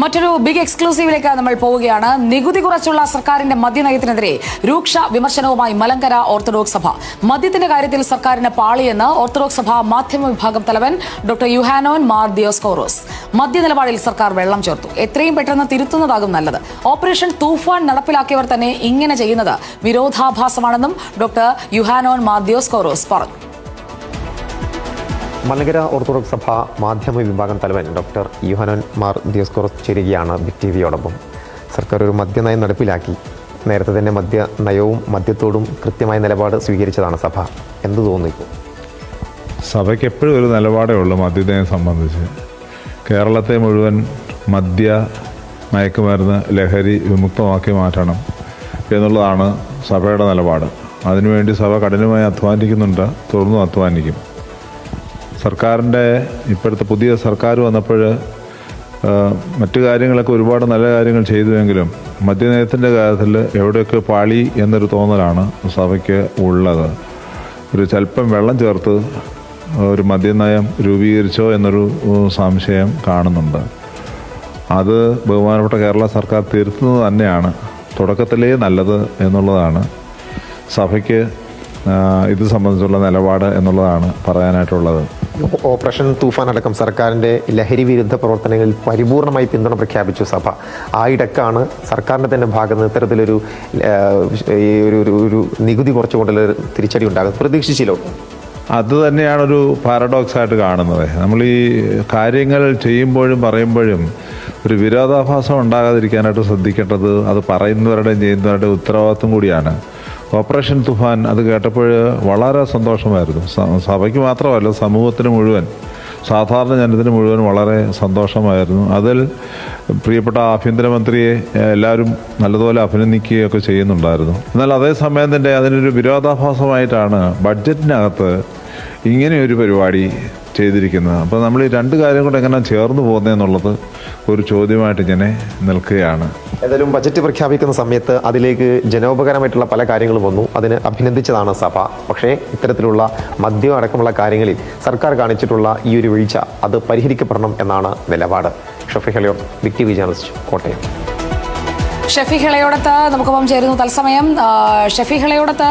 മറ്റൊരു ബിഗ് എക്സ്ക്ലൂസീവിലേക്ക് നമ്മൾ പോവുകയാണ്. നികുതി കുറച്ചുള്ള സർക്കാരിന്റെ മദ്യനയത്തിനെതിരെ രൂക്ഷ വിമർശനവുമായി മലങ്കര ഓർത്തഡോക്സ് സഭ. മദ്യത്തിന്റെ കാര്യത്തിൽ സർക്കാരിന് പാളിയെന്ന് ഓർത്തഡോക്സ് സഭ മാധ്യമ വിഭാഗം തലവൻ ഡോക്ടർ യുഹാനോൻ മാർ ദിയോസ്കോറോസ്. മദ്യനിലപാടിൽ സർക്കാർ വെള്ളം ചേർത്തു, എത്രയും പെട്ടെന്ന് തിരുത്തുന്നതാകും നല്ലത്. ഓപ്പറേഷൻ തൂഫാൻ നടപ്പിലാക്കിയവർ തന്നെ ഇങ്ങനെ ചെയ്യുന്നത് വിരോധാഭാസമാണെന്നും ഡോക്ടർ യുഹാനോൻ മാർ ദിയോസ്കോറോസ് പറഞ്ഞു. മലങ്കര ഓർത്തഡോക്സ് സഭ മാധ്യമ വിഭാഗം തലവൻ ഡോക്ടർ യുഹാനോൻ മാർ ദിയോസ്കോറോസ് ചേരുകയാണ് ബിഗ് ടിവിയോടൊപ്പം. സർക്കാർ ഒരു മദ്യനയം നടപ്പിലാക്കി. നേരത്തെ തന്നെ മദ്യനയവും മദ്യത്തോടും കൃത്യമായ നിലപാട് സ്വീകരിച്ചതാണ് സഭ. എന്ത് തോന്നുന്നു ഇപ്പോൾ? സഭയ്ക്ക് എപ്പോഴും ഒരു നിലപാടേ ഉള്ളൂ മദ്യനയം സംബന്ധിച്ച്. കേരളത്തെ മുഴുവൻ മദ്യ മയക്കുമരുന്ന് ലഹരി വിമുക്തമാക്കി മാറ്റണം എന്നുള്ളതാണ് സഭയുടെ നിലപാട്. അതിനുവേണ്ടി സഭ കഠിനമായി അധ്വാനിക്കുന്നുണ്ട്, തുടർന്നും അധ്വാനിക്കും. സർക്കാരിൻ്റെ ഇപ്പോഴത്തെ പുതിയ സർക്കാർ വന്നപ്പോൾ മറ്റു കാര്യങ്ങളൊക്കെ ഒരുപാട് നല്ല കാര്യങ്ങൾ ചെയ്തുവെങ്കിലും മദ്യനയത്തിൻ്റെ കാര്യത്തിൽ എവിടെയൊക്കെ പാളി എന്നൊരു തോന്നലാണ് സഭയ്ക്ക് ഉള്ളത്. ഒരു സ്വല്പം വെള്ളം ചേർത്ത് ഒരു മദ്യനയം രൂപീകരിച്ചോ എന്നൊരു സംശയം കാണുന്നുണ്ട്. അത് ബഹുമാനപ്പെട്ട കേരള സർക്കാർ തിരുത്തുന്നത് തന്നെയാണ് തുടക്കത്തിലേ നല്ലത് എന്നുള്ളതാണ് സഭയ്ക്ക് ഇത് സംബന്ധിച്ചുള്ള നിലപാട് എന്നുള്ളതാണ് പറയാനായിട്ടുള്ളത്. ഓപ്പറേഷൻ തൂഫാൻ അടക്കം സർക്കാരിൻ്റെ ലഹരി വിരുദ്ധ പ്രവർത്തനങ്ങളിൽ പരിപൂർണമായി പിന്തുണ പ്രഖ്യാപിച്ചു സഭ. ആ ഇടക്കാണ് സർക്കാരിൻ്റെ തന്നെ ഭാഗത്ത് നിന്ന് ഇത്തരത്തിലൊരു ഒരു നികുതി കുറച്ചുകൊണ്ടുള്ള തിരിച്ചടി ഉണ്ടാകുന്നത്. പ്രതീക്ഷിച്ചില്ലോ? അത് തന്നെയാണൊരു പാരഡോക്സ് ആയിട്ട് കാണുന്നത്. നമ്മൾ ഈ കാര്യങ്ങൾ ചെയ്യുമ്പോഴും പറയുമ്പോഴും ഒരു വിരോധാഭാസം ഉണ്ടാകാതിരിക്കാനായിട്ട് ശ്രദ്ധിക്കേണ്ടത് അത് പറയുന്നവരുടെയും ചെയ്യുന്നവരുടെയും ഉത്തരവാദിത്വം കൂടിയാണ്. ഓപ്പറേഷൻ തുഫാൻ അത് കേട്ടപ്പോൾ വളരെ സന്തോഷമായിരുന്നു. സഭയ്ക്ക് മാത്രമല്ല, സമൂഹത്തിന് മുഴുവൻ, സാധാരണ ജനത്തിന് മുഴുവൻ വളരെ സന്തോഷമായിരുന്നു. അതിൽ പ്രിയപ്പെട്ട ആഭ്യന്തരമന്ത്രിയെ എല്ലാവരും നല്ലതുപോലെ അഭിനന്ദിക്കുകയൊക്കെ ചെയ്യുന്നുണ്ടായിരുന്നു. എന്നാൽ അതേസമയം തന്നെ അതിനൊരു വിരോധാഭാസമായിട്ടാണ് ബഡ്ജറ്റിനകത്ത് ഇങ്ങനെയൊരു പരിപാടി ചെയ്തിരിക്കുന്നത്. അപ്പോൾ നമ്മൾ ഈ രണ്ട് കാര്യം കൂടെ എങ്ങനെ ചേർന്ന് പോകുന്നതെന്നുള്ളത് ഒരു ചോദ്യമായിട്ട് ഇങ്ങനെ നിൽക്കുകയാണ്. ഏതായാലും ബജറ്റ് പ്രഖ്യാപിക്കുന്ന സമയത്ത് അതിലേക്ക് ജനോപകാരമായിട്ടുള്ള പല കാര്യങ്ങളും വന്നു. അതിന് അഭിനന്ദിച്ചതാണ് സഭ. പക്ഷേ ഇത്തരത്തിലുള്ള മദ്യം അടക്കമുള്ള കാര്യങ്ങളിൽ സർക്കാർ കാണിച്ചിട്ടുള്ള ഈ ഒരു വീഴ്ച അത് പരിഹരിക്കപ്പെടണം എന്നാണ് നിലപാട്. ഷഫി ഹെളിയോട്, big TV journalist, Kottayam. Shafi ഹെളയോടത്ത് നമുക്കൊപ്പം ചേരുന്നു തത്സമയം. ഷഫി ഹെളയോടത്ത്,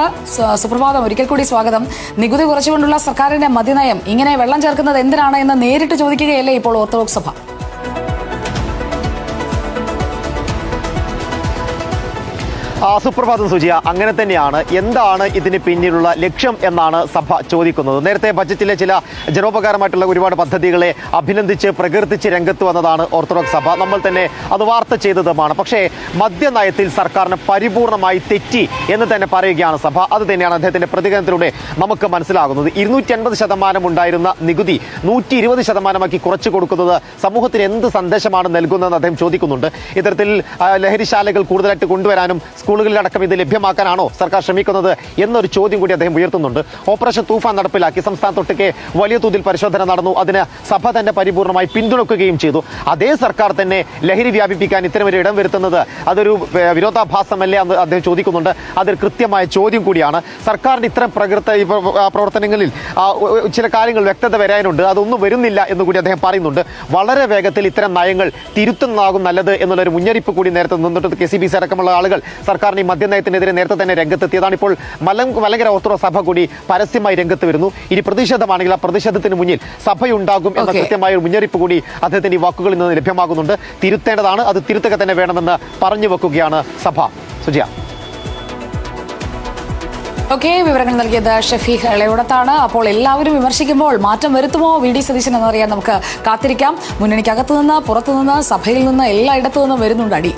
സുപ്രഭാതം, ഒരിക്കൽ കൂടി സ്വാഗതം. നികുതി കുറച്ചുകൊണ്ടുള്ള സർക്കാരിന്റെ മദ്യനയം ഇങ്ങനെ വെള്ളം ചേർക്കുന്നത് എന്തിനാണ് എന്ന് നേരിട്ട് ചോദിക്കുകയല്ലേ ഇപ്പോൾ ഓർത്തഡോക്സ് സഭ? സുപ്രഭാതം സുജിയ, അങ്ങനെ തന്നെയാണ്. എന്താണ് ഇതിന് പിന്നിലുള്ള ലക്ഷ്യം എന്നാണ് സഭ ചോദിക്കുന്നത്. നേരത്തെ ബജറ്റിലെ ചില ജനോപകാരമായിട്ടുള്ള ഒരുപാട് പദ്ധതികളെ അഭിനന്ദിച്ച് പ്രകീർത്തിച്ച് രംഗത്ത് വന്നതാണ് ഓർത്തഡോക്സ് സഭ. നമ്മൾ തന്നെ അത് വാർത്ത ചെയ്തതുമാണ്. പക്ഷേ മദ്യനയത്തിൽ സർക്കാരിന് പരിപൂർണമായി തെറ്റി എന്ന് തന്നെ പറയുകയാണ് സഭ. അത് തന്നെയാണ് അദ്ദേഹത്തിന്റെ പ്രതികരണത്തിലൂടെ നമുക്ക് മനസ്സിലാകുന്നത്. 250% ഉണ്ടായിരുന്ന നികുതി 120% കുറച്ചു കൊടുക്കുന്നത് സമൂഹത്തിന് എന്ത് സന്ദേശമാണ് നൽകുന്നതെന്ന് അദ്ദേഹം ചോദിക്കുന്നുണ്ട്. ഇത്തരത്തിൽ ലഹരിശാലകൾ കൂടുതലായിട്ട് കൊണ്ടുവരാനും സ്കൂളുകളിലടക്കം ഇത് ലഭ്യമാക്കാനാണോ സർക്കാർ ശ്രമിക്കുന്നത് എന്നൊരു ചോദ്യം കൂടി അദ്ദേഹം ഉയർത്തുന്നുണ്ട്. ഓപ്പറേഷൻ തൂഫാൻ നടപ്പിലാക്കി സംസ്ഥാനത്തൊട്ടൊക്കെ വലിയ തോതിൽ പരിശോധന നടന്നു. അതിന് സഭ തന്നെ പരിപൂർണമായി പിന്തുണക്കുകയും ചെയ്തു. അതേ സർക്കാർ തന്നെ ലഹരി വ്യാപിപ്പിക്കാൻ ഇത്തരമൊരു ഇടം വരുത്തുന്നത് അതൊരു വിരോധാഭാസമല്ലേ എന്ന് അദ്ദേഹം ചോദിക്കുന്നുണ്ട്. അതൊരു കൃത്യമായ ചോദ്യം കൂടിയാണ്. സർക്കാരിന്റെ ഇത്തരം പ്രവർത്തനങ്ങളിൽ ചില കാര്യങ്ങൾ വ്യക്തത വരാനുണ്ട്. അതൊന്നും വരുന്നില്ല എന്നുകൂടി അദ്ദേഹം പറയുന്നുണ്ട്. വളരെ വേഗത്തിൽ ഇത്തരം നയങ്ങൾ തിരുത്തുന്നതാകും നല്ലത് എന്നുള്ളൊരു മുന്നറിയിപ്പ് കൂടി നേരത്തെ നിന്നിട്ട് KCBC അടക്കമുള്ള ആളുകൾ സർക്കാരിന് ഈ മദ്യനയത്തിനെതിരെ നേരത്തെ തന്നെ രംഗത്തെത്തിയതാണ്. ഇപ്പോൾ മലങ്കര ഓർത്തഡോക്സ് സഭ കൂടി പരസ്യമായി രംഗത്ത് വരുന്നു. ഇനി പ്രതിഷേധമാണെങ്കിൽ ആ പ്രതിഷേധത്തിന് മുന്നിൽ സഭയുണ്ടാകും എന്ന കൃത്യമായ ഒരു മുന്നറിയിപ്പ് കൂടി അദ്ദേഹത്തിന്റെ ഈ വാക്കുകളിൽ നിന്ന് ലഭ്യമാകുന്നുണ്ട്. തിരുത്തേണ്ടതാണ്, അത് തിരുത്തുക തന്നെ വേണമെന്ന് പറഞ്ഞു വെക്കുകയാണ് സഭ. സുജിയ. ഓക്കെ, വിവരങ്ങൾ നൽകിയത് ഷഫി ഹെളയോടത്താണ്. അപ്പോൾ എല്ലാവരും വിമർശിക്കുമ്പോൾ മാറ്റം വരുത്തുമോ VD സതീശൻ എന്നറിയാൻ നമുക്ക് കാത്തിരിക്കാം. മുന്നണിക്കകത്തുനിന്ന്, പുറത്തുനിന്ന്, സഭയിൽ നിന്ന് എല്ലായിടത്തു നിന്നും വരുന്നുണ്ട് അടി.